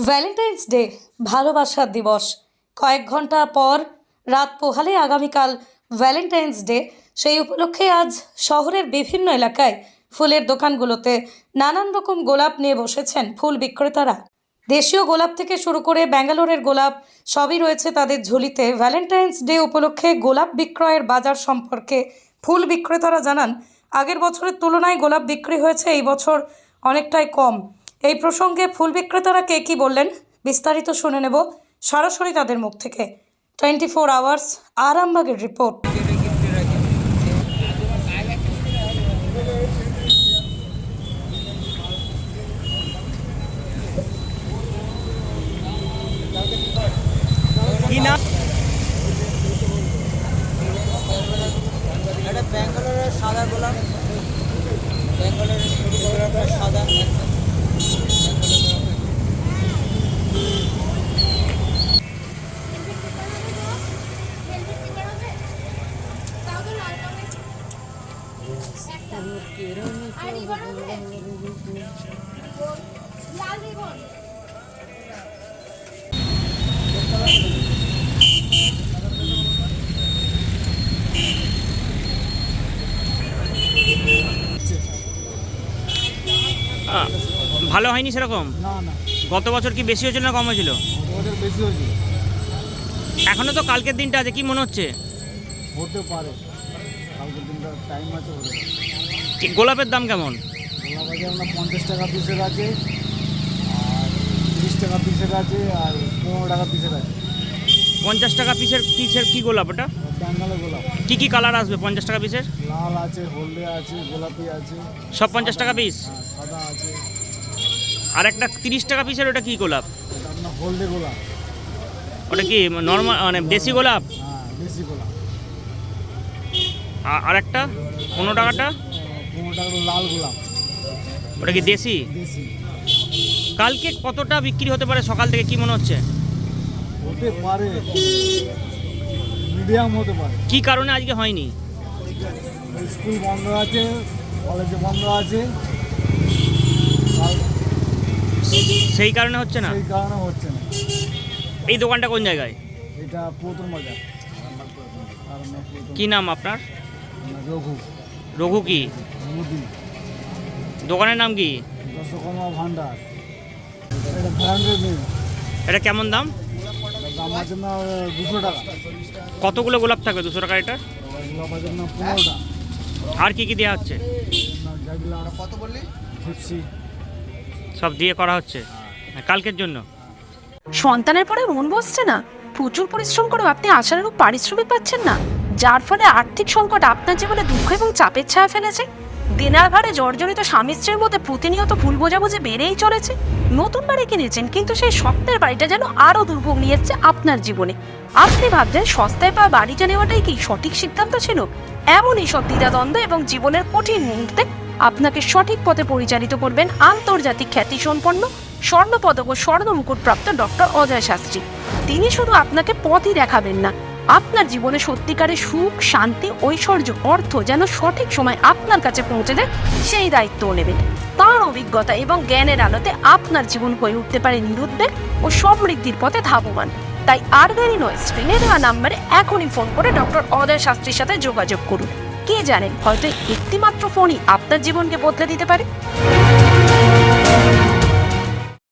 Valentine's day ভালোবাসার দিবস। কয়েক ঘন্টা পর রাত পোহালে আগামীকাল ভ্যালেন্টাইন্স ডে। সেই উপলক্ষে আজ শহরের বিভিন্ন এলাকায় ফুলের দোকানগুলোতে নানান রকম গোলাপ নিয়ে বসেছেন ফুল বিক্রেতারা। দেশীয় গোলাপ থেকে শুরু করে ব্যাঙ্গালোরের গোলাপ সবই রয়েছে তাদের ঝুলিতে। ভ্যালেন্টাইন্স ডে উপলক্ষে গোলাপ বিক্রয়ের বাজার সম্পর্কে ফুল বিক্রেতারা জানান, আগের বছরের তুলনায় গোলাপ বিক্রি হয়েছে এই বছর অনেকটাই কম। এই প্রসঙ্গে ফুল বিক্রেতারা কে কী বললেন বিস্তারিত শুনে নেব সরাসরি তাদের মুখ থেকে। 24 আওয়ার্স আরামবাগের রিপোর্ট। কি নাম? এটা ব্যাঙ্গালোরের সাদা গোলাপ, ব্যাঙ্গালোরের গোলাপটা সাদা একদম। ভালো হয়নি সেরকম? না না, গত বছর কি বেশি হয়েছিল না কম হয়েছিল? ওদের বেশি হয়েছিল। এখনো তো কালকের দিনটা আছে, কি মনে হচ্ছে? হতে পারে, কালকের দিনটা টাইম আছে হতে পারে। গোলাপের দাম কেমন? গোলাপ আছে আপনার 50 টাকা পিসের আছে, আর 30 টাকা পিসের আছে, আর 15 টাকা পিসের আছে। 50 টাকা পিসের কি গোলাপ ওটা? ব্যাঙ্গালোর গোলাপ। কি কি কালার আসবে 50 টাকা পিসের? লাল আছে, হলদে আছে, গোলাপি আছে। সব 50 টাকা পিস? হ্যাঁ, সাদা আছে। আর একটা 30 টাকা পিসের ওটা কি গোলাপ? এটা আপনার হলদে গোলাপ। ওটা কি নর্মাল মানে দেশি গোলাপ? হ্যাঁ, দেশি গোলাপ। আর একটা 15 টাকাটা? 15 টাকা লাল গোলাপ। ওটা কি দেশি? দেশি। কালকে কতটা বিক্রি হতে পারে সকাল থেকে, কি মনে হচ্ছে? হতে পারে, মিডিয়াম হতে পারে। কি কারণে আজকে হয়নি? স্কুল বন্ধ আছে, কলেজে বন্ধ আছে, সেই কারণে হচ্ছে না? সেই কারণে হচ্ছে না। এই দোকানটা কোন জায়গায়? এটা পুরাতন বাজার। কি নাম আপনার? রঘু। রঘু কি মোদি। দোকানের নাম কি? দশকর্মা ভান্ডার। এটা ব্র্যান্ডের নেই। এটা কেমন দাম? দাম আছে না 200 টাকা। কতগুলো গোলাপ থাকবে 200 টাকা এটা? গোলাপ আছে না 15টা। আর কি কি দেওয়া হচ্ছে? কত বললি? 50। সব দিয়ে করা হচ্ছে কালকের জন্য। সন্তানের পরে মন বসছে না, প্রচুর পরিশ্রম করেও আপনি আশানুরূপ পারিশ্রমিক পাচ্ছেন না, যার ফলে আর্থিক সংকট আপনার জীবনে দুঃখ এবং চাপের ছায়া ফেলেছে। দেনার ভারে জর্জরিত স্বামী স্ত্রীর মধ্যে প্রতিনিয়ত ভুল বোঝাবুঝি বেড়েই চলেছে। নতুন বাড়ি কিনেছেন, কিন্তু সেই স্বপ্নের বাড়িটা যেন আরও দুর্ভোগ নিয়ে এসছে আপনার জীবনে। আপনি ভাবছেন সস্তায় পাওয়া বাড়িটা নেওয়াটাই কি সঠিক সিদ্ধান্ত ছিল? এমনই সব দ্বিধাদ্বন্দ্ব এবং জীবনের কঠিন মুহূর্তে আপনাকে সঠিক পথে পরিচালিত করবেন আন্তর্জাতিক খ্যাতিসম্পন্ন স্বর্ণপদক ও স্বর্ণ মুকুটপ্রাপ্ত ডক্টর অজয় শাস্ত্রী। তিনি শুধু আপনাকে পথই দেখাবেন না, আপনার জীবনে সত্যিকারের সুখ, শান্তি, ঐশ্বর্য, অর্থ যেন সঠিক সময় আপনার কাছে পৌঁছে দেয় সেই দায়িত্বও নেবেন। তাঁর অভিজ্ঞতা এবং জ্ঞানের আলোতে আপনার জীবন হয়ে উঠতে পারে নিরুদ্বেগ ও সমৃদ্ধির পথে ধাবমান। তাই আর দেরি নয়, স্ক্রিনে দেওয়া নাম্বারে এখনই ফোন করে ডক্টর অজয় শাস্ত্রীর সাথে যোগাযোগ করুন। কে জানেন, হয়তো একটি মাত্র ফোনই আপনার জীবনকে বদলে দিতে পারে।